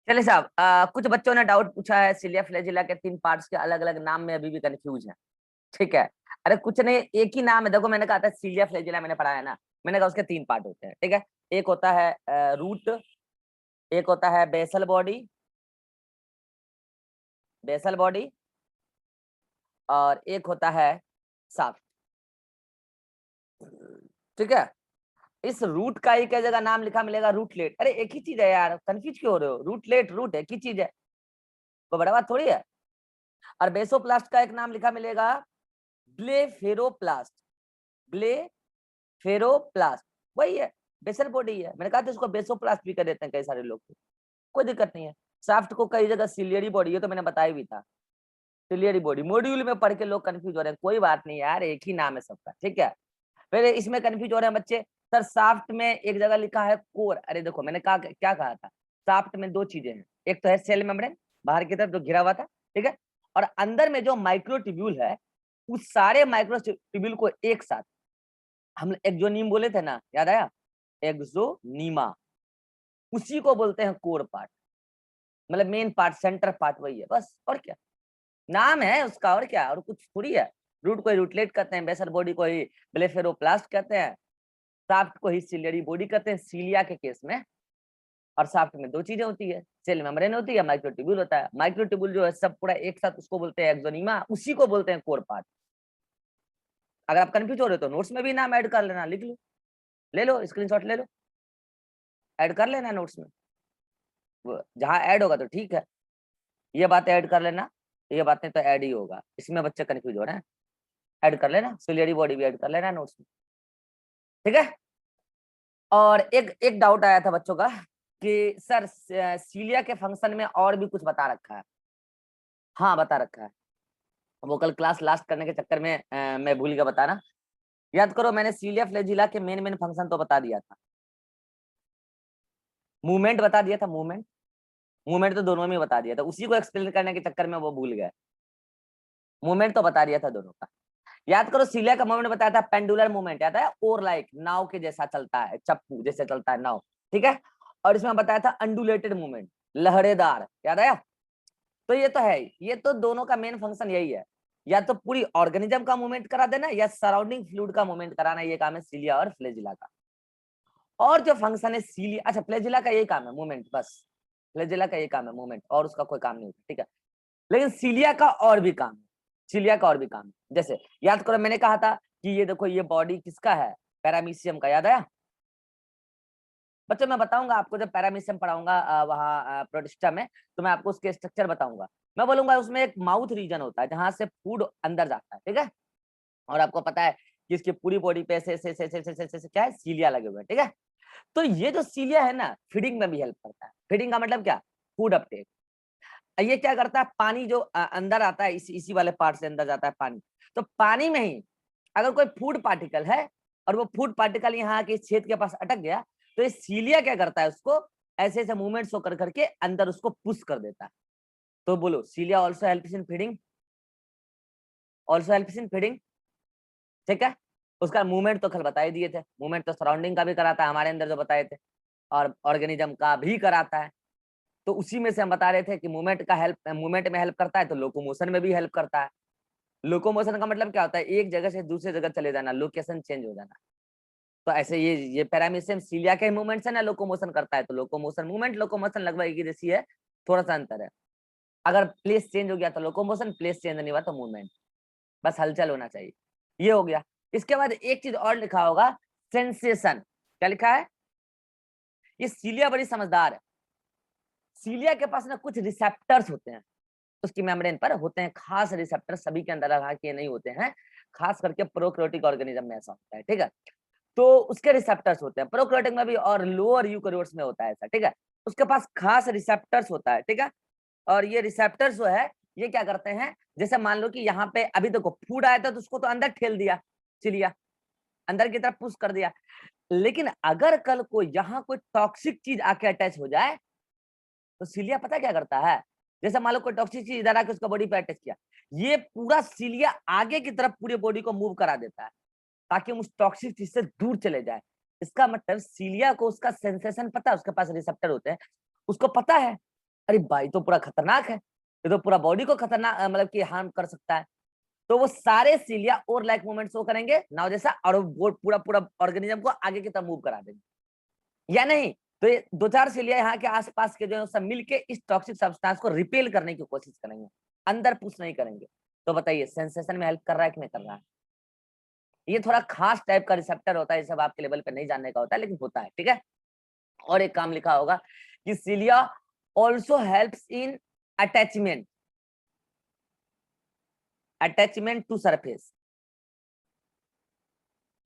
चलिए साहब, कुछ बच्चों ने डाउट पूछा है, सिलिया फ्लैजिला के 3 पार्ट्स के अलग अलग नाम में अभी भी कंफ्यूज है। ठीक है। अरे कुछ नहीं, एक ही नाम है। देखो मैंने कहा था सिलिया फ्लैजिला, मैंने पढ़ाया ना। मैंने कहा उसके 3 पार्ट होते हैं। ठीक है। एक होता है रूट, एक होता है बेसल बॉडी, बेसल बॉडी, और एक होता है शाफ्ट। ठीक है। इस रूट का एक जगह नाम लिखा मिलेगा रूटलेट। अरे एक ही चीज है यार, कंफ्यूज क्यों हो रहे हो? रूटलेट रूट एक ही चीज है, कोई बड़ा बात थोड़ी है। और बेसोप्लास्ट का एक नाम लिखा मिलेगा ब्लेफेरोप्लास्ट, ब्लेफेरोप्लास्ट, वही है, बेसल बॉडी है। मैंने कहा था इसको बेसोप्लास्ट भी कर देते हैं कई सारे लोग, कोई दिक्कत नहीं है। शाफ्ट को कई जगह सिलियरी बॉडी, ये तो मैंने बताया भी था, सिलियरी बॉडी। मॉड्यूल में पढ़ के लोग कंफ्यूज हो रहे हैं, कोई बात नहीं यार, एक ही नाम है सबका। ठीक है। फिर इसमें कंफ्यूज हो रहे हैं बच्चे, सर शाफ्ट में एक जगह लिखा है कोर। अरे देखो मैंने कहा, क्या कहा था, शाफ्ट में 2 चीजें हैं, एक तो है सेल मेम्ब्रेन बाहर की तरफ जो घिरा हुआ था, ठीक है, और अंदर में जो माइक्रोट्यूब्यूल है, उस सारे माइक्रोट्यूब्यूल को एक साथ हम एक्सोनीम बोले थे ना, याद आया? एक्सोनीमा, उसी को बोलते हैं कोर पार्ट, मतलब मेन पार्ट, सेंटर पार्ट वही है बस, और क्या नाम है उसका, और क्या, और कुछ थोड़ी है। रूट को ही रूटलेट कहते हैं, बेसल बॉडी को ही ब्लेफेरोप्लास्ट कहते हैं, शाफ्ट को ही सिलियरी बॉडी कहते हैं सीलिया के केस में। और शाफ्ट में 2 चीजें होती है, सेल मेम्ब्रेन होती है, माइक्रोट्यूब्यूल होता है। माइक्रोट्यूब्यूल जो है सब पूरा एक साथ, उसको बोलते हैं एक्सोनीमा, उसी को बोलते हैं कोर पार्ट। अगर आप कंफ्यूज हो रहे हो तो नोट्स में भी नाम ऐड कर लेना, लिख लो, ले लो स्क्रीनशॉट ले लो, ऐड कर लेना नोट्स में, जहां ऐड होगा तो ठीक है, ये बातें ऐड कर लेना, ये बातें तो ऐड ही होगा, इसमें बच्चे कंफ्यूज हो रहे हैं, ऐड कर लेना, सिलियरी बॉडी भी ऐड कर लेना नोट्स में। ठीक है। और एक एक डाउट आया था बच्चों का कि सर सीलिया के फंक्शन में और भी कुछ बता रखा है। हाँ बता रखा है, वो कल क्लास लास्ट करने के चक्कर में मैं भूल गया बताना। याद करो, मैंने सीलिया फ्लैजिला के मेन मेन फंक्शन तो बता दिया था, मूवमेंट बता दिया था, मूवमेंट, मूवमेंट तो दोनों में बता दिया था, उसी को एक्सप्लेन करने के चक्कर में वो भूल गए। मूवमेंट तो बता दिया था दोनों का। याद करो, सीलिया का मूवमेंट बताया था पेंडुलर मूवमेंट, याद है, और लाइक नाव के जैसा चलता है, चप्पू जैसे चलता है नाव। ठीक है। और इसमें बताया था अंडुलेटेड मूवमेंट, लहरेदार, याद आया? तो ये तो है, ये तो दोनों का मेन फंक्शन यही है, या तो पूरी ऑर्गेनिज्म का मूवमेंट करा देना, या सराउंडिंग फ्लूइड का मूवमेंट कराना, ये काम है सीलिया और फ्लैजिला का। और जो फंक्शन है सीलिया, अच्छा फ्लैजिला का यही काम है मूवमेंट, बस फ्लैजिला का यही काम है मूवमेंट, और उसका कोई काम नहीं होता। ठीक है। लेकिन सीलिया का और भी काम है, सीलिया का और भी काम है। जैसे याद करो, मैंने कहा था कि ये देखो, ये बॉडी किसका है, पैरामीशियम का, याद आया? बच्चों मैं बताऊंगा आपको, जब पैरामीशियम पढ़ाऊंगा वहां प्रोटिस्टा में, तो मैं आपको उसके स्ट्रक्चर बताऊंगा। मैं बोलूंगा उसमें एक माउथ रीजन होता है जहां से फूड अंदर जाता है, ठीक है, और आपको पता है कि इसकी पूरी बॉडी पे ऐसे क्या है, सीलिया लगे हुए हैं। ठीक है। तो ये जो सीलिया है ना, फीडिंग में भी हेल्प करता है। फीडिंग का मतलब क्या, फूड अपटेक। ये क्या करता है, पानी जो अंदर आता है, इसी वाले पार्ट से अंदर जाता है पानी, तो पानी में ही अगर कोई फूड पार्टिकल है, और वो फूड पार्टिकल यहाँ के छेद के पास अटक गया, तो ये सीलिया क्या करता है, उसको ऐसे ऐसे मूवमेंट्स को कर करके अंदर उसको पुश कर देता है। तो बोलो, cilia also helps in feeding, also helps in feeding. ठीक है। उसका मूवमेंट तो कल बता ही दिए थे, मूवमेंट तो सराउंडिंग का भी कराता है हमारे अंदर जो बताए थे, और ऑर्गेनिज्म का भी कराता है। तो उसी में से हम बता रहे थे कि मूवमेंट का हेल्प, मूवमेंट में हेल्प करता है, तो लोकोमोशन में भी हेल्प करता है। लोकोमोशन का मतलब क्या होता है, एक जगह से दूसरे जगह चले जाना, लोकेशन चेंज हो जाना। तो ऐसे ये पैरामीशियम सीलिया के मूवमेंट से ना लोकोमोशन करता है, तो लोकोमोशन, मूवमेंट लोकोमोशन लगभग एक ही जैसी है, थोड़ा सा अंतर है। अगर प्लेस चेंज हो गया तो लोकोमोशन, प्लेस चेंज नहीं हुआ तो मूवमेंट, बस हलचल होना चाहिए। ये हो गया। इसके बाद एक चीज और लिखा होगा, सेंसेशन। क्या लिखा है? ये सीलिया बड़ी समझदार है। सीलिया के पास ना कुछ रिसेप्टर्स होते हैं, उसकी मेम्ब्रेन पर होते हैं खास रिसेप्टर, सभी के अंदर रहा के नहीं होते हैं, खास करके प्रोकैरियोटिक ऑर्गेनिज्म में ऐसा होता है। ठीक है। तो उसके रिसेप्टर्स होते हैं, प्रोकैरियोटिक में भी और लोअर यूकेरियोट्स में होता है ऐसा। ठीक है। उसके पास खास रिसेप्टर्स होता है। ठीक है। और ये रिसेप्टर्स जो है, ये क्या करते हैं, जैसे मान लो कि यहाँ पे अभी देखो फूड आया था, तो उसको तो अंदर ठेल दिया, चिलिया अंदर की तरफ पुश कर दिया। लेकिन अगर कल को यहाँ कोई टॉक्सिक चीज आके अटैच हो जाए, तो सीलिया पता क्या करता है, जैसे मान लो कोई टॉक्सिक चीज इधर आके उसका बॉडी पे अटैच किया, ये पूरा सीलिया आगे की तरफ पूरी बॉडी को मूव करा देता है, ताकि हम उस टॉक्सिक चीज से दूर चले जाए। इसका मतलब सीलिया को उसका सेंसेशन पता है, उसके पास रिसेप्टर होते हैं, उसको पता है अरे भाई तो पूरा खतरनाक है, ये तो पूरा बॉडी को खतरनाक मतलब कि हार्म कर सकता है। तो वो सारे सीलिया और लाइक मूवमेंट्स वो करेंगे नाव जैसा, और वो पूरा पूरा ऑर्गेनिज्म को आगे की तरफ मूव करा देंगे या नहीं। तो ये 2-4 सीलिया यहाँ के आसपास के जो है सब मिलके इस टॉक्सिक सब्सटेंस को रिपेल करने की कोशिश करेंगे, अंदर पुश नहीं करेंगे। तो बताइए सेंसेशन में हेल्प कर रहा है कि नहीं कर रहा है? ये थोड़ा खास टाइप का रिसेप्टर होता है, ये सब आपके लेवल पे नहीं जानने का होता है लेकिन होता है, ठीक है। और एक काम लिखा होगा कि cilia also helps in attachment, attachment to surface,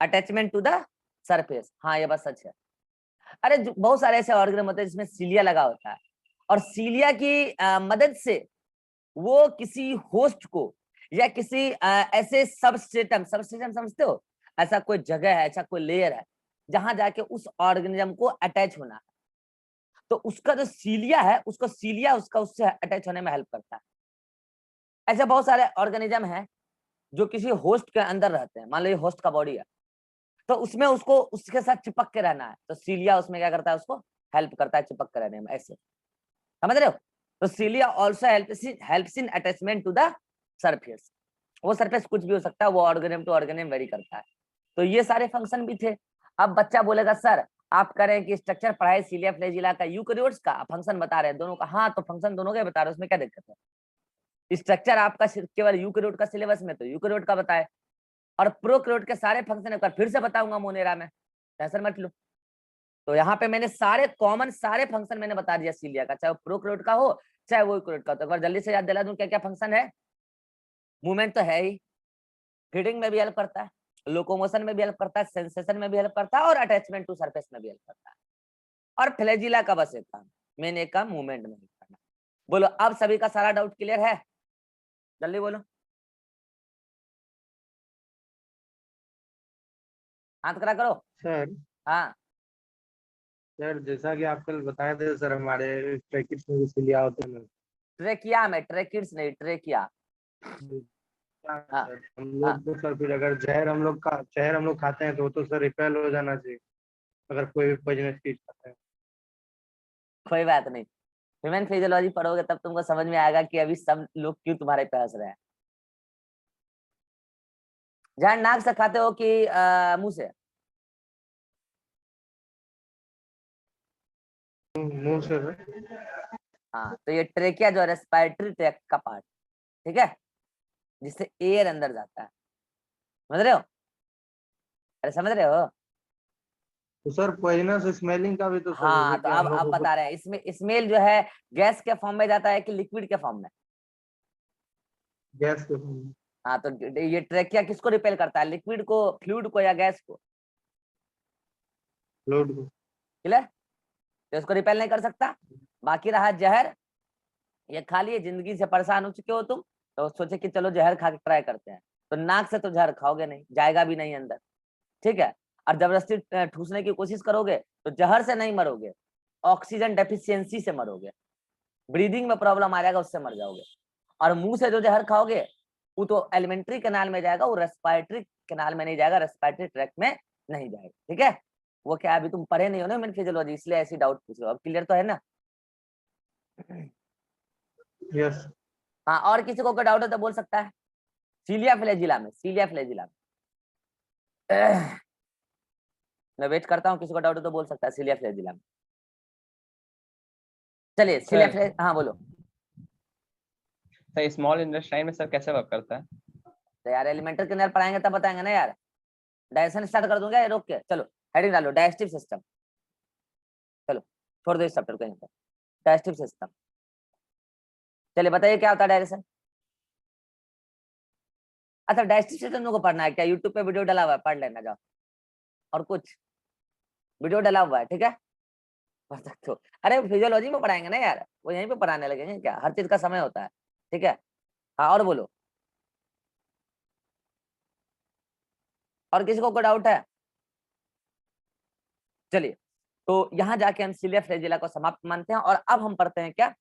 attachment to the surface. हाँ ये बात सच है। अरे बहुत सारे ऐसे ऑर्गेनिज्म होते हैं जिसमें सीलिया लगा होता है, और सीलिया की मदद से वो किसी होस्ट को या किसी ऐसे सबस्ट्रेटम, सबस्ट्रेटम समझते हो, ऐसा कोई जगह है, ऐसा कोई लेयर है जहां जाके उस ऑर्गेनिज्म को अटैच होना है, तो उसका जो सीलिया है, उसको सीलिया उसका उससे अटैच होने में हेल्प करता है। ऐसे बहुत सारे ऑर्गेनिज्म हैं जो किसी होस्ट के अंदर रहते हैं, मान लो ये होस्ट का बॉडी है, तो उसमें उसको उसके साथ चिपक के रहना है, तो सीलिया उसमें क्या करता है, उसको हेल्प करता है चिपक के रहने में, ऐसे समझ रहे हो। तो cilia also helps in attachment to the surface. वो सरफेस कुछ भी हो सकता है, वो ऑर्गेनिज्म टू ऑर्गेनिज्म वेरी करता है। तो ये सारे फंक्शन भी थे। अब बच्चा बोलेगा सर आप कह रहे हैं कि स्ट्रक्चर पढ़ाए सीलिया फ्लैजिला का, यूकैरियोट्स का, फंक्शन बता रहे हैं दोनों का। हाँ तो फंक्शन दोनों का बता रहे हैं, उसमें क्या दिक्कत है? स्ट्रक्चर आपका सिर्फ केवल यूकैरियोट का सिलेबस में तो यूकैरियोट का बताए, और प्रोकैरियोट के सारे फंक्शन एक बार फिर से बताऊंगा मोनेरा में, टेंशन मत लो। तो यहाँ पे मैंने सारे कॉमन सारे फंक्शन मैंने बता दिया सीलिया का, चाहे वो प्रोकैरियोट का हो चाहे वो यूकैरियोट का हो। तो एक बार जल्दी से याद दिला दूं क्या क्या फंक्शन है। मूवमेंट तो है ही, फीडिंग में भी हेल्प करता है, लोकोमोशन में भी हेल्प करता है, सेंसेशन में भी हेल्प करता है, और अटैचमेंट टू सरफेस में भी हेल्प करता है। और फ्लैजिला का बस एक काम, मेन एक काम मूवमेंट में हेल्प करना। बोलो अब सभी का सारा डाउट क्लियर है? जल्दी बोलो, हाथ खड़ा करो। सर हाँ सर जैसा कि आप कल बताए थे सर, हमारे ट्रैकिंग में इसीलिए होते हैं। ट्रेकिया में, ट्रेकिड्स नहीं ट्रेकिया। क्या है हाँ सर, हम हाँ लोग तो सर फिर अगर जहर हम लोग खाते हैं तो वो तो सर रिपेल हो जाना चाहिए, अगर कोई भी पॉइजनस चीज खाते हैं। कोई बात नहीं, ह्यूमन फिजियोलॉजी पढ़ोगे तब तुमको समझ में आएगा कि अभी सब लोग क्यों तुम्हारे पे हंस रहे हैं। जहर नाक से खाते हो कि मुंह से? मुंह से सर। हाँ तो ये ट्रेकिया जो रेस्पिरेटरी ट्रैक्ट का पार्ट, ठीक है, जिससे एयर अंदर जाता है, समझ रहे हो? अरे समझ रहे हो? तो सर पॉइजनस स्मेलिंग का भी तो सर, हाँ जैसे तो कि हम लोग अब को कुछ बता रहे हैं, इसमें स्मेल जो है गैस के फॉर्म में जाता है कि लिक्विड के फॉर्म में? गैस के हाँ तो ये ट्रेकिया किसको रिपेल करता है, लिक्विड को, फ्लूइड को, या गैस को? फ्लूइड को। क्लियर? तो इसको रिपेल नहीं कर सकता। बाकी रहा जहर, ये खा लिए, जिंदगी से परेशान हो चुके हो तुम, तो सोचे कि चलो जहर खा के ट्राई करते हैं, तो नाक से तो जहर खाओगे नहीं, जाएगा भी नहीं अंदर, ठीक है। और जबरदस्ती ठूसने की कोशिश करोगे तो जहर से नहीं मरोगे, ऑक्सीजन डेफिशिएंसी से मरोगे, ब्रीदिंग में प्रॉब्लम आ जाएगा, उससे मर जाओगे। और मुंह से जो जहर खाओगे वो तो एलिमेंट्री कैनाल में जाएगा, वो रेस्पिरेटरी कैनाल में नहीं जाएगा, रेस्पिरेटरी ट्रैक्ट में नहीं जाएगा, ठीक है। वो क्या अभी तुम पढ़े नहीं हो ना ह्यूमन फिजियोलॉजी, इसलिए ऐसी डाउट पूछ रहे हो। अब क्लियर तो है ना? यस। हाँ और किसी को कोई डाउट है तो बोल सकता है। सीलिया फ्लैजिला में, सीलिया फ्लैजिला में मैं वेट करता हूँ, किसी को डाउट है तो बोल सकता है सीलिया फ्लैजिला में। चलिए सीलिया सर फ्लैज, हाँ बोलो। सर स्मॉल इंटेस्टाइन में सर कैसे वर्क करता है? तो यार एलिमेंटरी के अंदर पढ़ाएंगे तब बताएंगे ना यार। डाइजेशन स्टार्ट कर दूंगा रोक के, चलो हेडिंग डालो डाइजेस्टिव सिस्टम। चलो छोड़ दो इस चैप्टर को यहीं पर, डाइजेस्टिव सिस्टम। चलिए बताइए क्या होता है डाइजेशन। अच्छा डाइजेस्टिव सिस्टम को पढ़ना है क्या? यूट्यूब पे वीडियो डाला हुआ है, पढ़ लेना जाओ। और कुछ वीडियो डाला हुआ है, ठीक है, पढ़ सकते हो। अरे फिजियोलॉजी में पढ़ाएंगे ना यार, वो यहीं पे पढ़ाने लगेंगे क्या, हर चीज का समय होता है, ठीक है। हाँ और बोलो, और किसी को कोई डाउट है? चलिए तो यहाँ जाके हम सीलिया फ्लैजिला को समाप्त मानते हैं, और अब हम पढ़ते हैं क्या,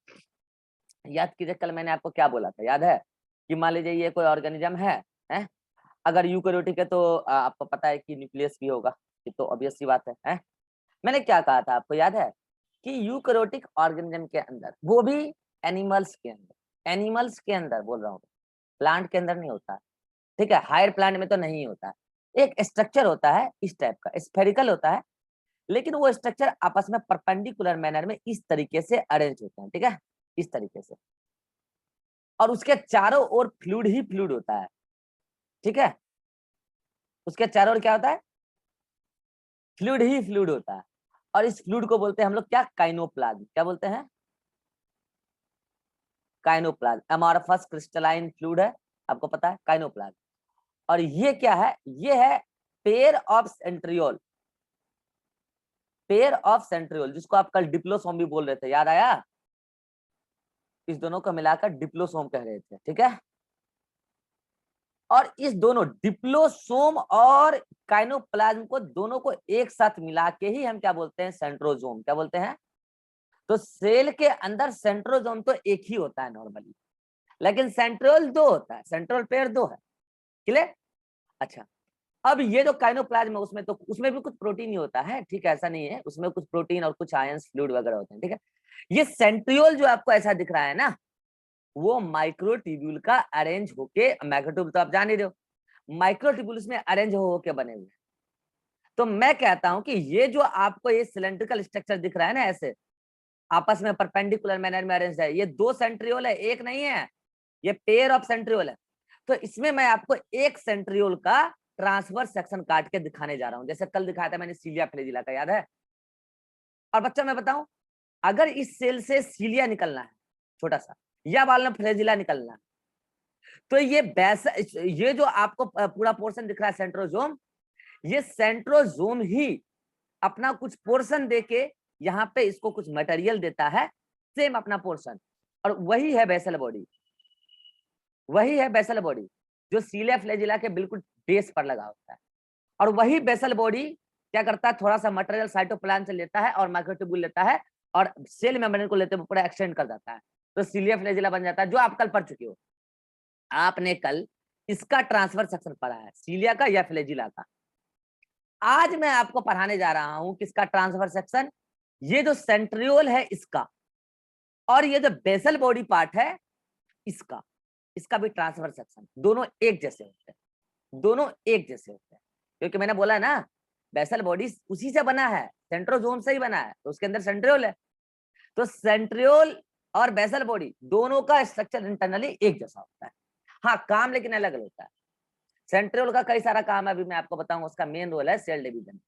याद कीजिए कल मैंने आपको क्या बोला था, याद है? कि मान लीजिए ये कोई ऑर्गेनिज्म है? अगर यूकैरियोटिक है तो आपको पता है कि न्यूक्लियस भी होगा, ये तो ऑब्वियस सी बात है? मैंने क्या कहा था आपको याद है? कि यूकैरियोटिक ऑर्गेनिज्म के अंदर, वो भी एनिमल्स के अंदर, एनिमल्स के अंदर बोल रहा हूँ, प्लांट के अंदर नहीं होता, ठीक है, हायर प्लांट में तो नहीं होता। एक स्ट्रक्चर होता है इस टाइप का, स्फेरिकल होता है, लेकिन वो स्ट्रक्चर आपस में परपेंडिकुलर मैनर में इस तरीके से अरेंज होते हैं, ठीक है, इस तरीके से, और उसके चारों ओर फ्लूइड ही फ्लूइड होता है, ठीक है, उसके चारों ओर क्या होता है, फ्लूइड ही फ्लूइड होता है, और इस फ्लूइड को बोलते हैं हम लोग क्या, काइनोप्लाज्म। क्या बोलते हैं, काइनोप्लाज्म। अमॉर्फस क्रिस्टलाइन फ्लूइड है, आपको पता है, काइनोप्लाज्म। और ये क्या है, ये है pair of centriole, pair of centriole, जिसको आप कल डिप्लोसोम भी बोल रहे थे, याद आया, इस दोनों को मिलाकर डिप्लोसोम कह रहे थे, ठीक है। और इस दोनों डिप्लोसोम और काइनोप्लाज्म को, दोनों को एक साथ मिला के ही हम क्या बोलते हैं, सेंट्रोजोम। क्या बोलते हैं, तो सेल के अंदर सेंट्रोजोम तो एक ही होता है नॉर्मली, लेकिन सेंट्रियोल दो होता है, सेंट्रल पेयर दो है, क्लियर। अच्छा, अब ये जो काइनोप्लाज्म है उसमें तो, उसमें भी कुछ प्रोटीन ही होता है, ठीक है, ऐसा नहीं है, उसमें कुछ प्रोटीन और कुछ आयंस फ्लूइड वगैरह होते हैं, ठीक है। ये सेंट्रियोल जो आपको ऐसा दिख रहा है ना, वो माइक्रोट्यूब्यूल का अरेंज होके, माइक्रोट्यूब्यूल तो आप जान ही रहे हो, माइक्रोट्यूब्यूल्स में अरेंज होके बने हुए। तो मैं कहता हूं कि ये जो आपको ये सिलेंड्रिकल स्ट्रक्चर दिख रहा है ना, ऐसे आपस में परपेंडिकुलर मैनर में अरेंज है, ये दो सेंट्रियोल है, एक नहीं है, ये पेयर ऑफ सेंट्रियोल है। तो इसमें मैं आपको एक सेंट्रियोल का ट्रांसवर्स सेक्शन काट के दिखाने जा रहा हूं, जैसे कल दिखाया था मैंने सीलिया फ्लैजिला का, याद है। और बच्चा मैं बताऊं, अगर इस सेल से सीलिया निकलना है छोटा सा, या वाल्व फ्लैजिला निकलना है, तो ये जो आपको पूरा पोर्शन दिख रहा है सेंट्रोजोम, ये सेंट्रोजोम ही अपना कुछ पोर्शन देके यहाँ पे इसको कुछ मटेरियल देता है, सेम अपना पोर्शन, और वही है बेसल बॉडी, वही है बेसल बॉडी जो सीलिया फ्लैजिला के बिल्कुल बेस पर लगा होता है। और वही बेसल बॉडी क्या करता है, थोड़ा सा मटेरियल साइटोप्लाज्म से लेता है और माइक्रोट्यूब्यूल लेता है, और सेल मेम्ब्रेन को लेते हुए पूरा एक्सटेंड कर देता है, तो सीलिया फ्लैजिला बन जाता है, जो आप कल पढ़ चुके हो। आपने कल इसका ट्रांसफर सेक्शन पढ़ा है, सीलिया का या फ्लैजिला का। आज मैं आपको पढ़ाने जा रहा हूं किसका ट्रांसफर सेक्शन, ये जो सेंट्रियोल है इसका, और ये जो बेसल बॉडी पार्ट है इसका, इसका भी ट्रांसफर सेक्शन, दोनों एक जैसे होते हैं, दोनों एक जैसे होते हैं, क्योंकि मैंने बोला ना, बेसल बॉडी उसी से बना है, सेंट्रोजोम से ही बना है, तो उसके अंदर सेंट्रियोल है, तो सेंट्रियोल और बेसल बॉडी दोनों का स्ट्रक्चर इंटरनली एक जैसा होता है, हाँ काम लेकिन अलग अलग होता है। सेंट्रियोल का कई सारा काम है, अभी मैं आपको बताऊंगा, उसका मेन रोल है सेल डिवीजन।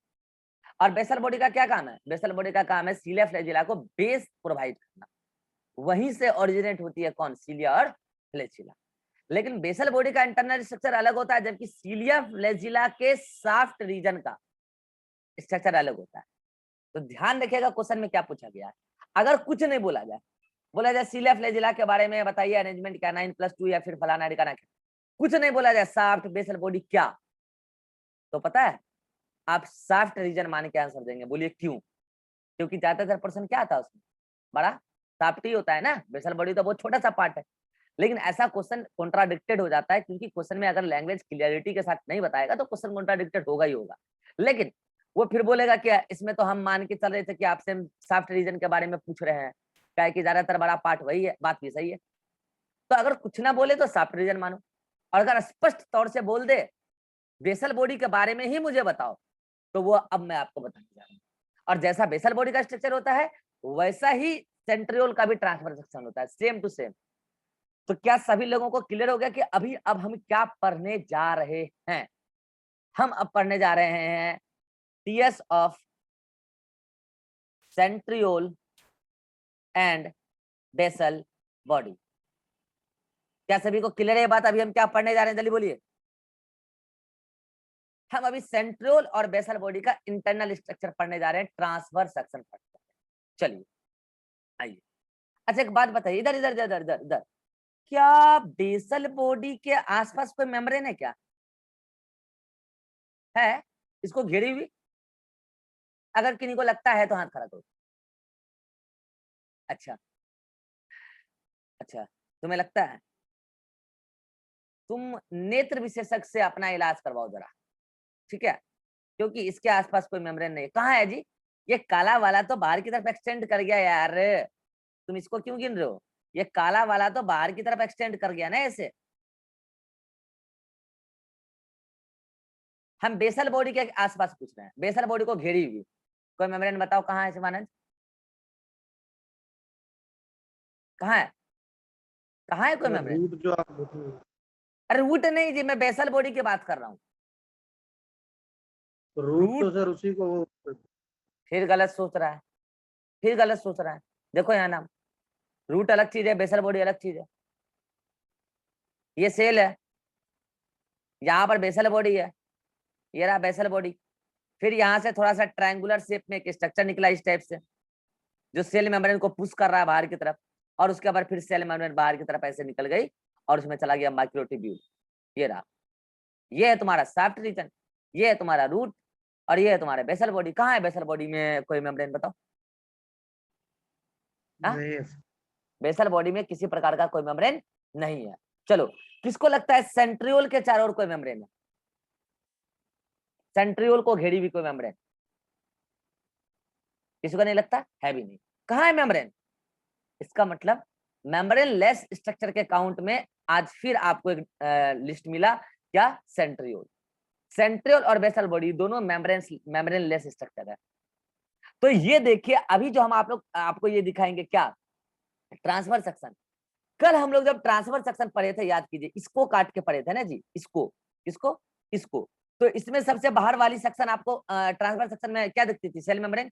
और बेसल बॉडी का क्या काम है, बेसल बॉडी का काम है सीलिया फ्लैजिला को बेस प्रोवाइड करना, वहीं से ओरिजिनेट होती है कौन, सीलिया और फ्लैजिला। लेकिन बेसल बॉडी का इंटरनल स्ट्रक्चर अलग होता है, जबकि सीलिया फ्लैजिला के शाफ्ट रीजन का स्ट्रक्चर अलग होता है। तो ध्यान रखिएगा क्वेश्चन में क्या पूछा गया है, अगर कुछ नहीं बोला जाए, बोला जाए सीलिया फ्लैजिला के बारे में बताइए अरेंजमेंट क्या, 9+2 या फिर फलाना ठिकाना क्या, कुछ नहीं बोला जाए, शाफ्ट बेसल बॉडी क्या, तो पता है आप शाफ्ट रीजन मान के आंसर देंगे। बोलिए क्यों, क्योंकि ज्यादातर पर्सन क्या था उसमें, बड़ा शाफ्ट ही होता है ना, बेसल बॉडी तो बहुत छोटा सा पार्ट है। लेकिन ऐसा क्वेश्चन कॉन्ट्राडिक्टेड हो जाता है, क्योंकि क्वेश्चन में अगर लैंग्वेज क्लियरिटी के साथ नहीं बताएगा तो क्वेश्चन कॉन्ट्राडिक्टेड होगा ही होगा। लेकिन वो फिर बोलेगा कि इसमें तो हम मान के चल रहे थे कि आपसे शाफ्ट रीजन के बारे में पूछ रहे हैं, क्या है कि ज्यादातर बड़ा पार्ट वही है, बात भी सही है। तो अगर कुछ ना बोले तो शाफ्ट रीजन मानो, और अगर स्पष्ट तौर से बोल दे बेसल बॉडी के बारे में ही मुझे बताओ, तो वो अब मैं आपको बताने जा रहा हूँ। और जैसा बेसल बॉडी का स्ट्रक्चर होता है, वैसा ही सेंट्रियोल का भी ट्रांसफर सेक्शन होता है, सेम टू सेम। तो क्या सभी लोगों को क्लियर हो गया कि अब हम क्या पढ़ने जा रहे हैं, हम अब पढ़ने जा रहे हैं TS of centriole and basal body. क्या सभी को क्लियर है ये बात, अभी हम क्या पढ़ने जा रहे हैं, जल्दी बोलिए। हम अभी सेंट्रियोल और बेसल बॉडी का इंटरनल स्ट्रक्चर पढ़ने जा रहे हैं, ट्रांसफर सेक्शन पढ़ने जा रहे हैं। चलिए आइए। अच्छा एक बात बताइए, इधर इधर इधर इधर इधर, क्या बेसल बॉडी के आसपास कोई मेम्ब्रेन है क्या, है इसको घेरी हुई, अगर किन्हीं को लगता है तो हाथ खड़ा करो। अच्छा अच्छा, तुम्हें लगता है, तुम नेत्र विशेषज्ञ से अपना इलाज करवाओ जरा, ठीक है, क्योंकि इसके आसपास कोई मेम्ब्रेन नहीं। कहाँ है जी, ये काला वाला तो बाहर की तरफ एक्सटेंड कर गया यार, तुम इसको क्यों गिन रहे हो? ये काला वाला तो बाहर की तरफ एक्सटेंड कर गया ना ऐसे। हम बेसल बॉडी के आसपास पूछ रहे हैं, बेसल बॉडी को घेरी हुई कोई मेम्ब्रेन बताओ कहाँ है शिवानंद? कहाँ है, कहाँ है कोई मेम्ब्रेन? रूट जो आप बता रहे हो, अरे रूट नहीं जी, मैं बेसल बॉडी की बात कर रहा हूँ। तो रूट तो रूट, सर उसी को फिर गलत सोच रहा है, फिर गलत सोच रहा है। देखो यहाँ नाम, रूट अलग चीज है, बेसल बॉडी अलग चीज है। ये सेल है, यहाँ पर बेसल बॉडी है, ये रहा बेसल बॉडी। फिर यहाँ से थोड़ा सा ट्रायंगुलर शेप में एक स्ट्रक्चर निकला इस टाइप से, जो सेल मेम्ब्रेन को पुश कर रहा है बाहर की तरफ, और उसके बाद फिर सेल मेम्ब्रेन बाहर की तरफ ऐसे निकल गई और उसमें चला गया माइक्रोट्यूब्यूल। ये रहा, ये है तुम्हारा शाफ्ट रीजन, ये है तुम्हारा रूट, और ये है तुम्हारा बेसल बॉडी। कहाँ है बेसल बॉडी में कोई मेम्ब्रेन बताओ? हाँ, नहीं। बेसल बॉडी में किसी प्रकार का कोई मेम्ब्रेन नहीं है। चलो, किसको लगता है सेंट्रियोल के चारों ओर कोई मेम्ब्रेन है? सेंट्रियोल को घेरी हुई कोई मेम्ब्रेन किसी को नहीं लगता है? भी नहीं। कहाँ है मेम्ब्रेन? इसका मतलब मेम्ब्रेन लेस स्ट्रक्चर के काउंट में आज फिर आपको एक लिस्ट मिला, क्या? सेंट्रियोल। सेंट्रियोल और बेसल बॉडी दोनों मेम्ब्रेन लेस स्ट्रक्चर है। तो ये देखिए, अभी जो हम आप लोग आपको ये दिखाएंगे क्या? Transfer section. कल हम लोग जब ट्रांसफर सेक्शन पढ़े थे, याद कीजिए, इसको काट के पढ़े थे ना जी, इसको, इसको, इसको। तो इसमें सबसे बाहर वाली सेक्शन आपको ट्रांसफर सेक्शन में क्या दिखती थी? Cell membrane.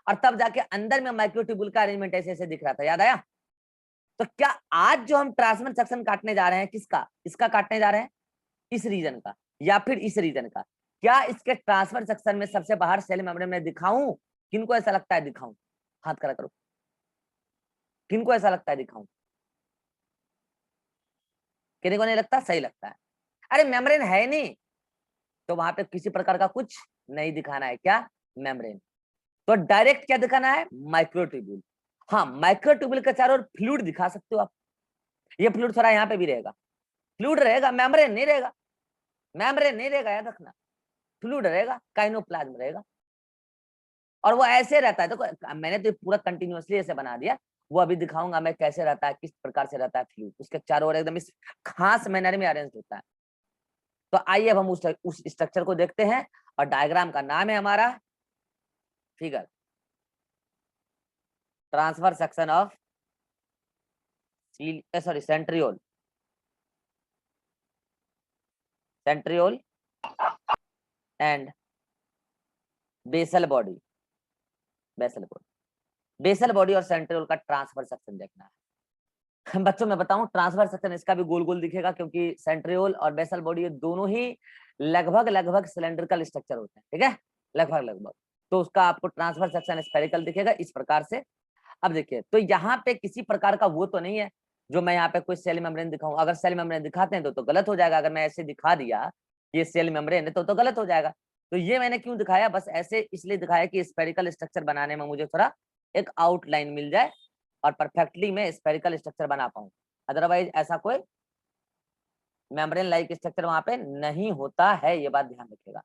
और तब जाके अंदर में माइक्रोट्यूब्यूल का अरेंजमेंट ऐसे ऐसे दिख रहा था, याद आया? तो क्या आज जो हम ट्रांसफर सेक्शन काटने जा रहे हैं, किसका? इसका काटने जा रहे हैं, इस रीजन का या फिर इस रीजन का। क्या इसके ट्रांसफर सेक्शन में सबसे बाहर सेल मेम्ब्रेन में दिखाऊं? किनको ऐसा लगता है दिखाऊं? हाथ खड़ा करो, किनको ऐसा लगता है दिखाऊं? किसी को नहीं लगता? सही लगता है। अरे मेम्ब्रेन है नहीं, तो वहां पे किसी प्रकार का कुछ नहीं दिखाना है। क्या? मेम्ब्रेन। तो डायरेक्ट क्या दिखाना है? माइक्रोट्यूब्यूल। हाँ, माइक्रोट्यूब्यूल के चारों ओर फ्लूइड दिखा सकते हो आप। ये फ्लूइड थोड़ा यहाँ पे भी रहेगा, फ्लूइड रहेगा, मेम्ब्रेन नहीं रहेगा। मेम्ब्रेन नहीं रहेगा, याद रखना। फ्लूइड रहेगा, काइनोप्लाज्म रहेगा, और वो ऐसे रहता है। देखो मैंने तो पूरा कंटिन्यूअसली ऐसे बना दिया, वो अभी दिखाऊंगा मैं कैसे रहता है, किस प्रकार से रहता है फ्लूइड। उसके चारों ओर एकदम इस खास मैनर में अरेंज होता है। तो आइए अब हम उस स्ट्रक्चर को देखते हैं, और डायग्राम का नाम है हमारा figure, transverse section of sorry centriole, centriole and basal body, basal body, basal body और सेंट्रियोल का ट्रांसफर सेक्शन देखना है। बच्चों मैं बताऊं, ट्रांसफर सेक्शन इसका भी गोल गोल दिखेगा, क्योंकि सेंट्रियोल और बेसल बॉडी ये दोनों ही लगभग लगभग सिलेंड्रिकल स्ट्रक्चर होते हैं, ठीक है, लगभग लगभग। तो उसका आपको ट्रांसफर सेक्शन स्फेरिकल दिखेगा इस प्रकार से। अब देखिए, तो यहाँ पे किसी प्रकार का वो तो नहीं है जो मैं यहाँ पे कोई सेल मेम्ब्रेन दिखाऊं। अगर सेल मेम्ब्रेन दिखाते हैं तो गलत हो जाएगा। अगर मैं ऐसे दिखा दिया ये सेल मेम्ब्रेन है तो गलत हो जाएगा। तो ये मैंने क्यों दिखाया? बस ऐसे इसलिए दिखाया कि स्फेरिकल स्ट्रक्चर बनाने में मुझे थोड़ा एक आउटलाइन मिल जाए और परफेक्टली मैं स्फेरिकल स्ट्रक्चर बना पाऊं। अदरवाइज ऐसा कोई मेम्ब्रेन लाइक स्ट्रक्चर वहां पे नहीं होता है, ये बात ध्यान रखिएगा।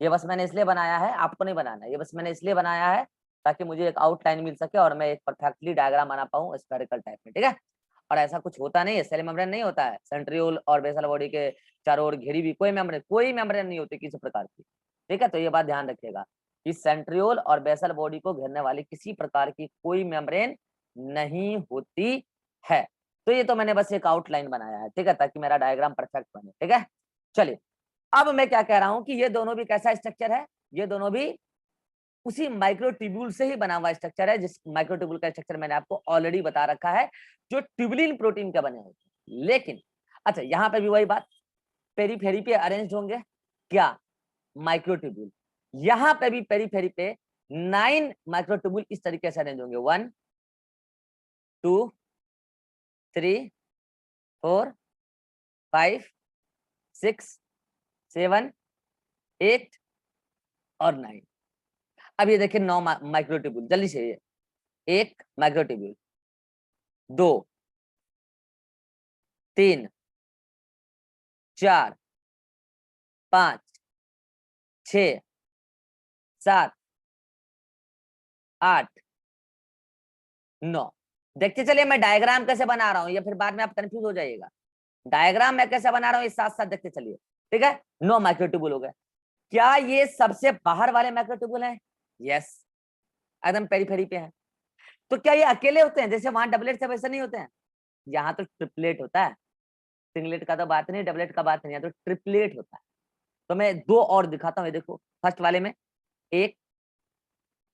ये बस मैंने इसलिए बनाया है, आपको नहीं बनाना, ये बस मैंने इसलिए बनाया है ताकि मुझे एक आउटलाइन मिल सके और मैं एक परफेक्टली डायग्राम बना पाऊं स्फेरिकल टाइप में, ठीक है। और ऐसा कुछ होता नहीं है, सेल मेम्ब्रेन नहीं होता है। सेंट्रियोल और बेसल बॉडी के चारों ओर घिरी हुई कोई मेम्ब्रेन नहीं होती किसी प्रकार की, ठीक है। तो ये बात ध्यान रखिएगा कि सेंट्रियोल और बेसल बॉडी को घेरने वाली किसी प्रकार की कोई मेम्ब्रेन नहीं होती है। तो ये तो मैंने बस एक आउटलाइन बनाया है, ठीक है, ताकि मेरा डायग्राम परफेक्ट बने, ठीक है। चलिए, अब मैं क्या कह रहा हूं कि ये दोनों भी कैसा स्ट्रक्चर है? ये दोनों भी उसी माइक्रोट्यूब्यूल से ही बना हुआ स्ट्रक्चर है, जिस माइक्रोट्यूब्यूल का स्ट्रक्चर मैंने आपको ऑलरेडी बता रखा है, जो ट्यूबुलिन प्रोटीन का बने होते हैं। लेकिन अच्छा, यहाँ पे भी वही बात, पेरीफेरी पे अरेंज होंगे क्या? माइक्रोट्यूब्यूल। यहाँ पे भी पेरीफेरी पे 9 माइक्रोट्यूब्यूल इस तरीके से अरेंज होंगे, 1 2 3 4 5 6 7 8 और 9। अब ये देखिए 9 माइक्रोट्यूब्यूल, जल्दी से। 1 माइक्रोट्यूब्यूल, 2 3 4 5 6 7 8, 9। देखते चलिए मैं डायग्राम कैसे बना रहा हूँ, या फिर बाद में आप कंफ्यूज हो जाइएगा। डायग्राम मैं कैसे बना रहा हूँ, इस साथ साथ देखते चलिए। ठीक है, 9 माइक्रोट्यूबुल हो गए। क्या ये सबसे बाहर वाले माइक्रोट्यूबुल हैं? यस, एकदम पेरीफेरी पे है। तो क्या ये अकेले होते हैं? जैसे वहां डबलेट सब ऐसे नहीं होते हैं, यहाँ तो ट्रिपलेट होता है। सिंगलेट का तो बात नहीं, डबलेट का बात नहीं, यहाँ तो ट्रिपलेट होता है। तो मैं 2 और दिखाता हूँ, ये देखो फर्स्ट वाले में एक,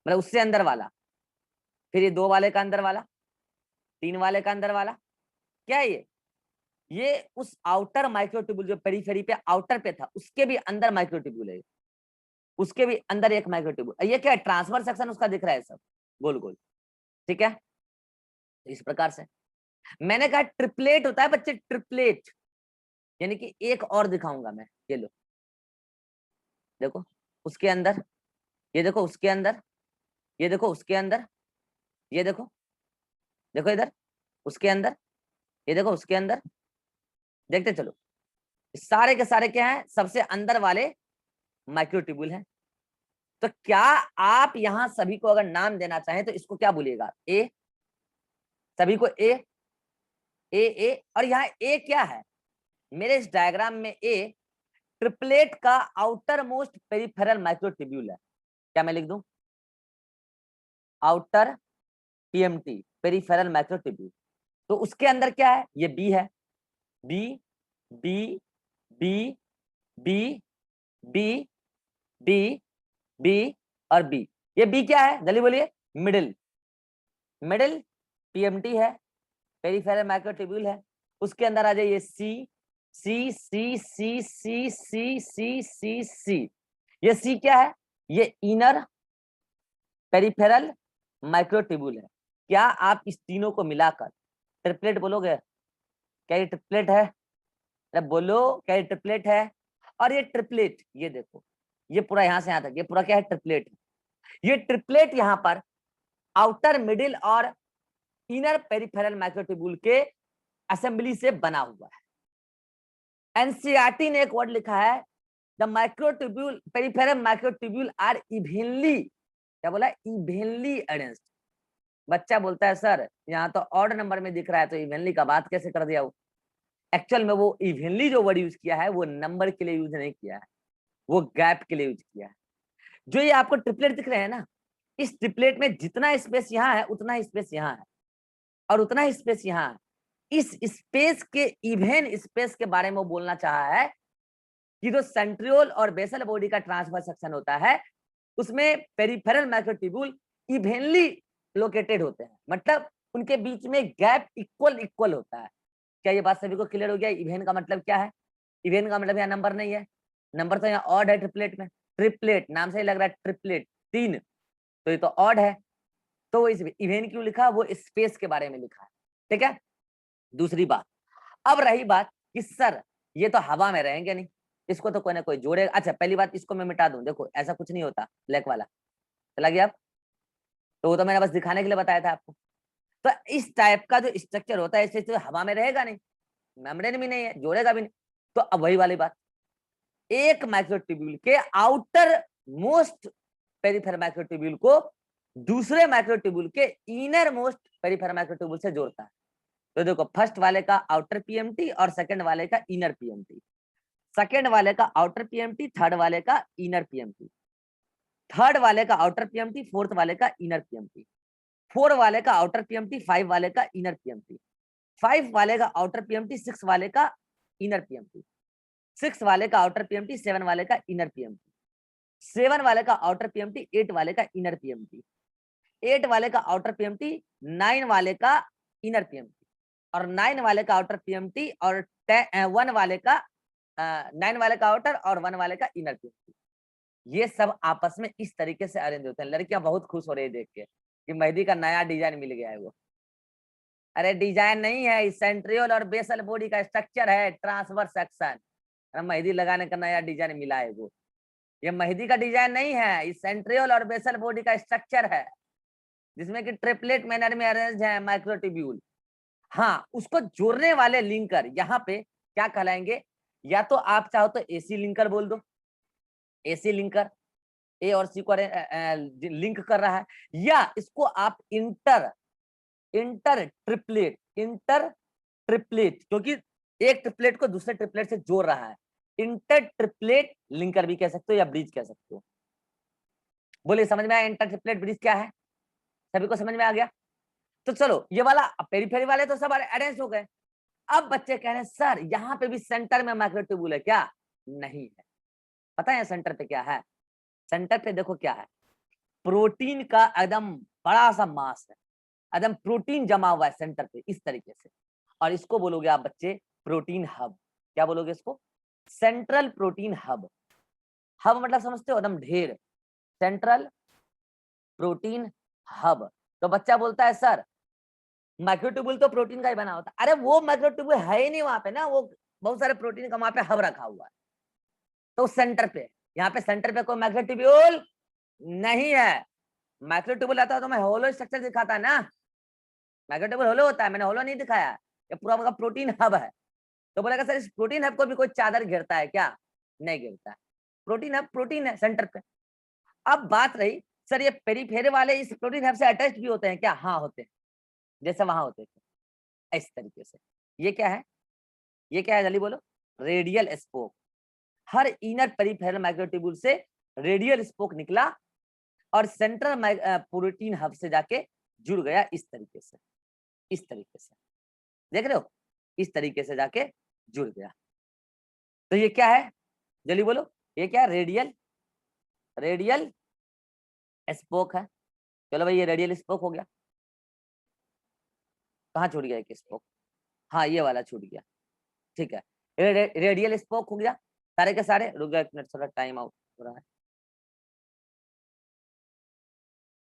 मतलब उससे अंदर वाला, फिर ये 2 वाले का अंदर वाला, 3 वाले का अंदर वाला। क्या है ये उस आउटर माइक्रोट्यूबुल जो पेरीफेरी पे आउटर पे था, उसके भी अंदर माइक्रोट्यूबुल है, उसके भी अंदर एक माइक्रोट्यूबुल। ये क्या है? ट्रांसफर सेक्शन उसका दिख रहा है सब गोल गोल। ठीक है, इस प्रकार से मैंने कहा ट्रिपलेट होता है बच्चे, ट्रिपलेट। यानी कि एक और दिखाऊंगा मैं, ये लो, देखो उसके अंदर, ये देखो उसके अंदर, ये देखो उसके अंदर, ये देखो, देखो इधर उसके अंदर, ये देखो उसके अंदर। देखते चलो, सारे के सारे क्या है? सबसे अंदर वाले माइक्रोट्यूबुल हैं। तो क्या आप यहां सभी को अगर नाम देना चाहें तो इसको क्या बोलिएगा? ए, सभी को ए, ए। और यहाँ ए क्या है मेरे इस डायग्राम में? ए ट्रिपलेट का आउटर मोस्ट पेरिफेरल माइक्रोट्यूब्यूल है। क्या मैं लिख दूं? Outer PMT, peripheral microtubule. तो उसके अंदर क्या है? ये बी है, B B B B B B B और बी। ये बी क्या है जल्दी बोलिए? मिडिल, मिडिल पीएमटी है, पेरिफेरल माइक्रोट्यूब्यूल है। उसके अंदर आ जाइए सी, सी सी सी सी सी सी सी सी। ये सी क्या है? ये इनर पेरिफेरल माइक्रोट्यूब्यूल है। क्या आप इस तीनों को मिलाकर ट्रिपलेट बोलोगे? क्या ये ट्रिपलेट है? अरे बोलो, क्या ये ट्रिपलेट है? और ये ट्रिपलेट, ये देखो, ये पूरा यहां से यहां तक, ये पूरा क्या है? ट्रिपलेट। ये ट्रिपलेट यहाँ पर आउटर, मिडिल और इनर पेरिफेरल माइक्रोट्यूब्यूल के असेंबली से बना हुआ है। एनसीईआरटी ने एक वर्ड लिखा है, the microtubule, peripheral microtubule are evenly, क्या बोला? Evenly arranged. बच्चा बोलता है सर यहाँ तो ऑड नंबर में दिख रहा है, तो इवेनली का बात कैसे कर दिया? वो एक्चुअल में वो इवेनली जो वर्ड यूज किया है वो नंबर के लिए यूज नहीं किया है, वो गैप के लिए यूज किया है। जो ये आपको ट्रिपलेट दिख रहे हैं ना, इस ट्रिपलेट में जितना स्पेस यहाँ है उतना स्पेस यहाँ है, और उतना स्पेस यहाँ है। इस स्पेस के इवेन स्पेस के बारे में वो बोलना चाहा है कि जो सेंट्रियोल और बेसल बॉडी का ट्रांसफर सेक्शन होता है उसमें पेरिफेरल माइक्रोट्यूब्यूल इवेनली लोकेटेड होते हैं, मतलब उनके बीच में गैप इक्वल इक्वल होता है। क्या ये बात सभी को क्लियर हो गया? इवेन का मतलब क्या है? इवेन का मतलब यहाँ नंबर नहीं है, नंबर तो यहाँ ऑड है ट्रिपलेट में। ट्रिपलेट नाम से ही लग रहा है, ट्रिपलेट 3, तो ये तो ऑड है। तो वो इस इवेन क्यों लिखा? वो स्पेस के बारे में लिखा है। ठीक है, दूसरी बात। अब रही बात कि सर ये तो हवा में रहेंगे नहीं, इसको तो कोई ना कोई जोड़ेगा। अच्छा पहली बात, इसको मैं मिटा दूं, देखो ऐसा कुछ नहीं होता, ब्लैक वाला चला गया। तो वो तो मैंने बस दिखाने के लिए बताया था आपको। तो इस टाइप का जो स्ट्रक्चर होता है, इससे तो हवा में रहेगा नहीं, मेम्ब्रेन भी नहीं है, जोड़ेगा भी नहीं। तो अब वही वाली बात, एक माइक्रोट्यूब्यूल के आउटर मोस्ट पेरिफेरल माइक्रोट्यूब्यूल को दूसरे माइक्रोट्यूब्यूल के इनर मोस्ट पेरिफेरल माइक्रोट्यूब्यूल से जोड़ता है। तो देखो फर्स्ट वाले का आउटर पीएमटी और सेकंड वाले का इनर पीएमटी, सेकंड वाले का आउटर पीएमटी, थर्ड वाले का इनर पीएमटी, थर्ड वाले का आउटर पीएमटी, फोर्थ वाले का इनर पीएमटी, 4 वाले का आउटर पीएमटी, 5 वाले का इनर पीएमटी, 5 वाले का आउटर पीएमटी, 6 वाले का इनर पीएमटी, 6 वाले का आउटर पीएमटी, 7 वाले का इनर पीएमटी, 7 वाले का आउटर पीएमटी, 8 वाले का इनर पीएमटी, 8 वाले का आउटर पीएमटी, 9 वाले का इनर पीएमटी, और 9 वाले का आउटर पीएमटी, और 1 वाले का 9 वाले का आउटर और 1 वाले का इनर पीएमटी। ये सब आपस में इस तरीके से अरेंज होते हैं। लड़कियां बहुत खुश हो रही है देख के कि मेहदी का नया डिजाइन मिल गया है। वो अरे डिजाइन नहीं है, सेंट्रियोल और बेसल बॉडी का स्ट्रक्चर है, ट्रांसवर्स सेक्शन। मेहंदी लगाने का नया डिजाइन मिला है वो, ये मेहंदी का डिजाइन नहीं है, इस सेंट्रियोल और बेसल बॉडी का स्ट्रक्चर है जिसमें कि ट्रिपलेट मैनर में अरेंज है माइक्रोट्यूब्यूल। हाँ, उसको जोड़ने वाले लिंकर यहाँ पे क्या कहलाएंगे? या तो आप चाहो तो एसी लिंकर बोल दो, एसी लिंकर, ए और सी को लिंक कर रहा है, या इसको आप इंटर ट्रिपलेट, क्योंकि एक ट्रिपलेट को दूसरे ट्रिपलेट से जोड़ रहा है, इंटर ट्रिपलेट लिंकर भी कह सकते हो या ब्रिज कह सकते हो। बोलिए समझ में आया इंटर ट्रिपलेट ब्रिज क्या है? सभी को समझ में आ गया? तो चलो ये वाला पेरीफेरी वाले तो सब अरेंज हो गए। अब बच्चे कह रहे हैं सर यहाँ पे भी सेंटर में माइक्रोट्यूबुल है क्या? नहीं है। पता है सेंटर पे क्या है? सेंटर पे देखो क्या है, प्रोटीन का एकदम बड़ा सा मास है, एकदम प्रोटीन जमा हुआ है सेंटर पे इस तरीके से, और इसको बोलोगे आप बच्चे प्रोटीन हब। क्या बोलोगे इसको? Central protein hub. हब मतलब समझते हो, एकदम ढेर, सेंट्रल प्रोटीन हब। तो बच्चा बोलता है सर माइक्रोट्यूबुल तो प्रोटीन का ही बना होता है। अरे वो माइक्रोट्यूबुल है ही नहीं वहां पे ना, वो बहुत सारे प्रोटीन का वहां पे हब रखा हुआ है, तो सेंटर पे, यहाँ पे सेंटर पे कोई माइक्रोट्यूबुल नहीं है। माइक्रोट्यूबुल आता तो मैं होलो स्ट्रक्चर दिखाता ना, माइक्रोट्यूबुल होलो होता है, मैंने होलो नहीं दिखाया, ये पूरा का प्रोटीन हब है। तो बोलेगा सर इस प्रोटीन हब को भी कोई चादर घेरता है क्या? नहीं घेरता है, प्रोटीन हब प्रोटीन है सेंटर पे। अब बात रही सर ये पेरीफेरे वाले इस प्रोटीन हब से अटैच भी होते हैं क्या? हाँ होते हैं, जैसे वहां होते थे इस तरीके से। ये क्या है? ये क्या है जल्दी बोलो? Radial spoke. Her inner peripheral microtubule से रेडियल स्पोक निकला और सेंट्रल प्रोटीन हब से जाके जुड़ गया इस तरीके से, इस तरीके से, देख रहे हो, इस तरीके से जाके जुड़ गया। तो ये क्या है जल्दी बोलो? ये क्या है? रेडियल स्पोक है। चलो भाई ये रेडियल स्पोक हो गया। कहाँ छूट गया एक स्पोक? हाँ ये वाला छूट गया, ठीक है। रेडियल स्पोक हो गया सारे के सारे। रुक गया एक मिनट, थोड़ा टाइम आउट हो रहा है।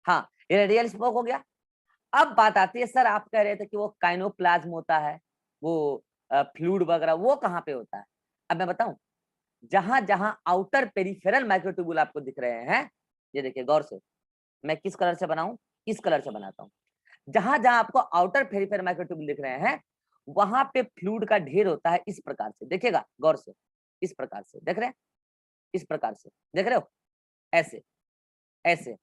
हाँ ये रेडियल स्पोक हो गया। अब बात आती है सर आप कह रहे थे कि वो काइनोप्लाज्म होता है, वो फ्लूइड वगैरह, वो कहाँ पे होता है? अब मैं बताऊं, जहां जहां आउटर पेरिफेरल माइक्रोट्यूबुल आपको दिख रहे हैं, ये देखिए गौर से, मैं किस कलर से बनाऊं? इस कलर से बनाता हूँ। जहां जहां आपको आउटर पेरिफेरल माइक्रोट्यूबुल दिख रहे हैं, वहां पे फ्लूइड का ढेर होता है इस प्रकार से, देखिएगा गौर से, इस प्रकार से देख रहे हैं, इस प्रकार से देख रहे हो, ऐसे ऐसे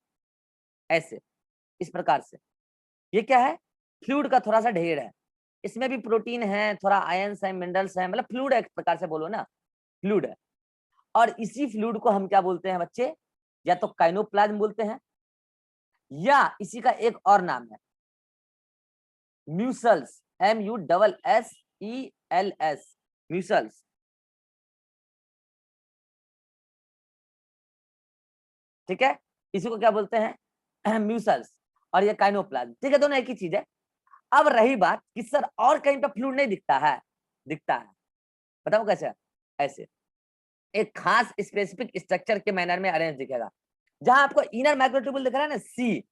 ऐसे, इस प्रकार से। ये क्या है? फ्लूइड का थोड़ा सा ढेर है, इसमें भी प्रोटीन है, थोड़ा आयंस है, मिनरल्स है, मतलब फ्लूइड है एक प्रकार से बोलो ना, फ्लूइड है। और इसी फ्लूइड को हम क्या बोलते हैं बच्चे? या तो काइनोप्लाज्म बोलते हैं, या इसी का एक और नाम है म्यूसल्स, MUSSELS, म्यूसल्स। ठीक है, इसी को क्या बोलते हैं? म्यूसल्स। और ये काइनोप्लाज्म, ठीक है, दोनों एक ही चीज है। अब रही बात कि सर और कहीं पे फ्लूइड नहीं दिखता है? दिखता है, बताओ कैसे? ऐसे एक खास स्पेसिफिक स्ट्रक्चर के मैनर में अरेंज दिखेगा। जहां आपको इनर माइक्रोट्यूबुल दिख रहा है ना, सी,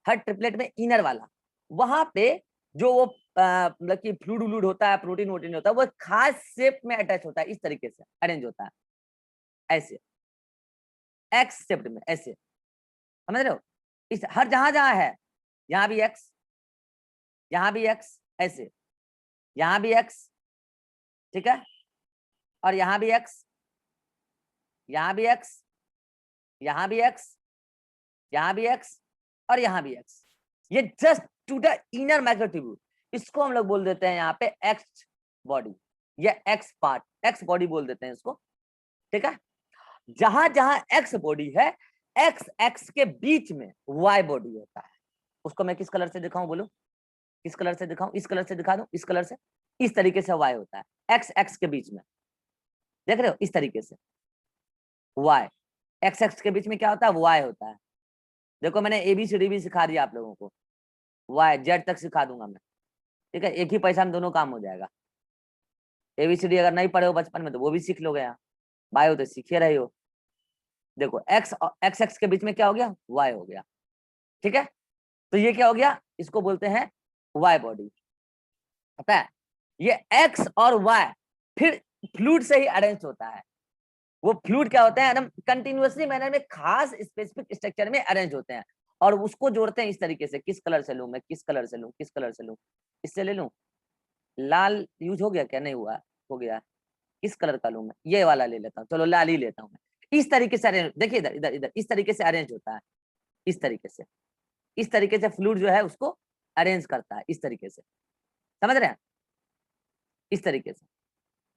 हर ट्रिपलेट में इनर वाला, वहां पे जो वो मतलब कि फ्लूइड व्लूइड होता है, प्रोटीन वोटीन होता है, वो खास शेप में अटैच होता है, इस तरीके से अरेंज होता है, ऐसे एक्स शेप में, ऐसे, समझ रहे हो? इस हर जहां जहां है, यहाँ भी एक्स, यहाँ भी एक्स, ऐसे, यहाँ भी एक्स, ठीक है, और यहाँ भी एक्स, यहाँ भी एक्स, यहाँ भी एक्स, यहाँ भी एक्स, और यहाँ भी एक्स। ये just to the inner microtubule, इसको हम लोग बोल देते हैं यहाँ पे एक्स बॉडी, या एक्स पार्ट, एक्स बॉडी बोल देते हैं इसको, ठीक है। जहां जहां एक्स बॉडी है, एक्स एक्स के बीच में वाई बॉडी होता है। उसको मैं किस कलर से दिखाऊं बोलो? किस कलर से दिखाऊं? इस कलर से दिखा दूं? इस कलर से, इस तरीके से वाई होता है एक्स एक्स के बीच में, देख रहे हो, इस तरीके से वाई, एक्स एक्स के बीच में क्या होता है? वाई होता है। देखो मैंने ABCD भी सिखा दिया आप लोगों को, वाई जेड तक सिखा दूंगा मैं, ठीक है, एक ही पैसा में दोनों काम हो जाएगा। ABCD अगर नहीं पढ़े हो बचपन में तो वो भी सीख लोगे, यहाँ बायो तो सीखे रहे हो। देखो एक्स एक्स एक्स के बीच में क्या हो गया? वाई हो गया, ठीक है। तो ये क्या हो गया? इसको बोलते हैं वाई बॉडी, पता है? ये एक्स और वाई फिर फ्लूइड से ही अरेंज होता है। वो फ्लूइड क्या होता है? एकदम कंटिन्यूअसली मैनर में खास स्पेसिफिक स्ट्रक्चर में अरेंज होते हैं, और उसको जोड़ते हैं इस तरीके से। किस कलर से लूं मैं? किस कलर से लूं? किस कलर से लूं? इससे ले लूं? लाल यूज हो गया क्या? नहीं हुआ, हो गया। किस कलर का लूं मैं? ये वाला ले लेता हूँ, चलो लाल ही लेता हूँ मैं। इस तरीके से अरेंज, देखिए इधर इधर इधर इस तरीके से अरेंज होता है, इस तरीके से फ्लूइड जो है उसको अरेंज करता है, इस तरीके से, समझ रहे हैं, इस तरीके से,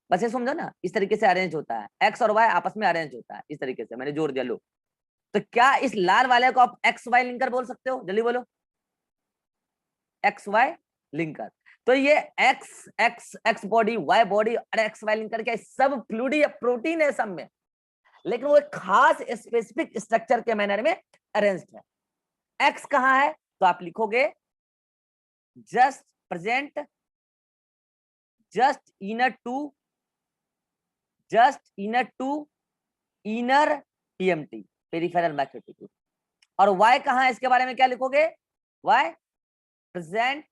बस ये समझो ना, इस तरीके से अरेंज होता है, एक्स और वाई आपस में अरेंज होता है इस तरीके से, मैंने जोर दिया लो। तो क्या इस लाल वाले को आप एक्स वाई लिंकर बोल सकते हो, जल्दी बोलो, एक्स वाई लिंकर। तो ये X X X body, Y body और एक्स वाई लिंकर क्या सब फ्लूइड या प्रोटीन है सब में, लेकिन वो एक खास स्पेसिफिक स्ट्रक्चर के मैनर में अरेंज्ड है। एक्स कहां है, तो आप लिखोगे just present, just inner to inner TMT, peripheral microtubule. और वाई कहां है, इसके बारे में क्या लिखोगे, Y present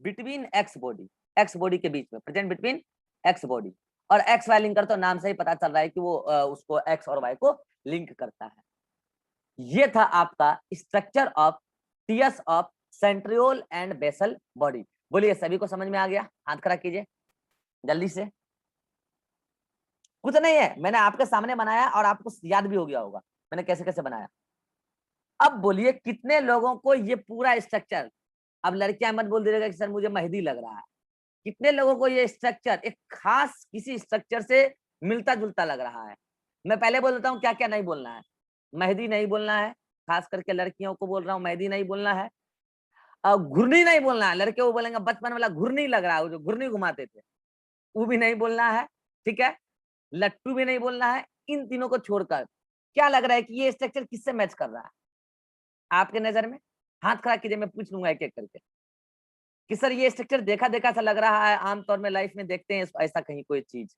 between X body के बीच में, प्रेजेंट बिटवीन एक्स बॉडी। और एक्स वाई लिंकर तो नाम से ही पता चल रहा है कि वो उसको एक्स और वाई को लिंक करता है। ये था आपका structure of TS of centriole and basal body. बोलिए सभी को समझ में आ गया, हाथ खड़ा कीजिए जल्दी से। कुछ नहीं है, मैंने आपके सामने बनाया और आपको याद भी हो गया होगा मैंने कैसे कैसे बनाया। अब बोलिए कितने लोगों को ये पूरा स्ट्रक्चर, अब लड़कियां मत बोल दीजिएगा कि सर मुझे मेहंदी लग रहा है, कितने लोगों को ये स्ट्रक्चर एक खास किसी स्ट्रक्चर से मिलता जुलता लग रहा है। मैं पहले बोल देता हूँ क्या क्या नहीं बोलना है। मेहंदी नहीं बोलना है, खास करके लड़कियों को बोल रहा हूँ, मेहंदी नहीं बोलना है, घुर्नी नहीं बोलना है, लड़के वो बोलेंगे बचपन वाला घुर्नी लग रहा है, जो घुर्नी घुमाते थे वो भी नहीं बोलना है, ठीक है, लट्टू भी नहीं बोलना है। इन तीनों को छोड़कर क्या लग रहा है कि ये स्ट्रक्चर किससे मैच कर रहा है आपके नजर में, हाथ खड़ा कीजिए, मैं पूछ लूंगा एक एक करके कि सर ये स्ट्रक्चर देखा देखा सा लग रहा है, आमतौर में लाइफ में देखते हैं ऐसा कहीं कोई चीज।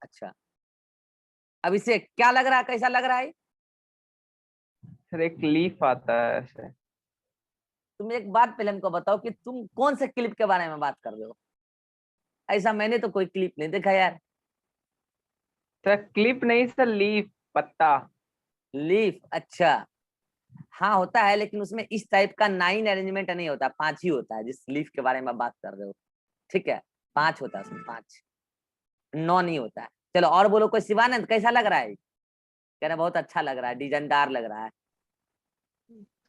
अच्छा, अब इसे क्या लग रहा है, कैसा लग रहा है? सर एक लीफ आता है ऐसे। तुम एक बात पहले हमको बताओ कि तुम कौन से क्लिप के बारे में बात कर रहे हो, ऐसा मैंने तो कोई क्लिप नहीं देखा यार। सर क्लिप नहीं सर, लीफ, पत्ता। लीफ, अच्छा हाँ होता है, लेकिन उसमें इस टाइप का 9 अरेंजमेंट नहीं होता, 5 ही होता है जिस लीफ के बारे में बात कर रहे हो, ठीक है, 5 होता है उसमें, 5, 9 नहीं होता है। चलो और बोलो, कोई शिवानंद कैसा लग रहा है? कह रहा बहुत अच्छा लग रहा है, डिजाइनदार लग रहा है।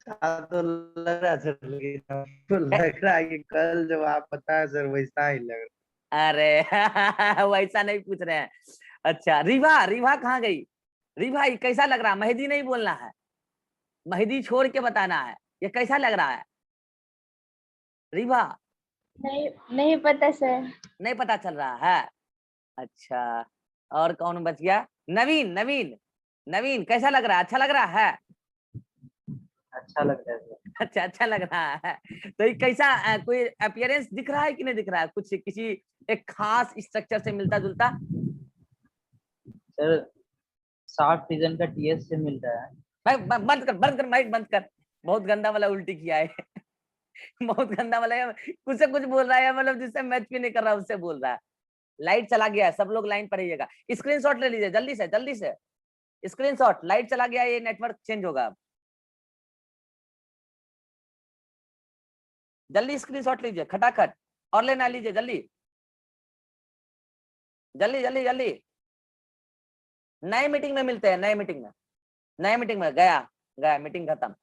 तो लग रहा है सर, लेकिन तो लग रहा है कि कल जब आप बताए सर वैसा ही लग रहा अरे वैसा नहीं पूछ रहे हैं। अच्छा रिवा, रिवा कहाँ गई? रिवा ये कैसा लग रहा है? मेहंदी नहीं बोलना है, मेहंदी छोड़ के बताना है, ये कैसा लग रहा है रिवा? नहीं नहीं पता सर। नहीं पता चल रहा है, अच्छा और कौन बच गया? नवीन, नवीन, नवीन कैसा लग रहा है? अच्छा लग रहा है? अच्छा लग रहा है सर। अच्छा अच्छा लग रहा है। तो ये कैसा कोई अपीयरेंस दिख रहा है कि नहीं दिख रहा है, कुछ किसी एक खास स्ट्रक्चर से मिलता जुलता? सर 60% का टीएस से मिल रहा है। भाई बंद कर, बंद कर, माइक बंद कर, बहुत गंदा वाला उल्टी किया है बहुत गंदा वाला है, कुछ से कुछ बोल रहा है, मतलब जिससे मैच भी नहीं कर रहा उससे बोल रहा है। लाइट चला गया है, सब लोग लाइन पर रहिएगा, स्क्रीनशॉट ले लीजिए जल्दी से, जल्दी से स्क्रीनशॉट। लाइट चला गया, ये नेटवर्क चेंज होगा, जल्दी स्क्रीनशॉट लीजिए खटाखट, और लेना लीजिए जल्दी जल्दी जल्दी जल्दी। नए मीटिंग में मिलते हैं, नए मीटिंग में, नए मीटिंग में, गया गया मीटिंग खत्म।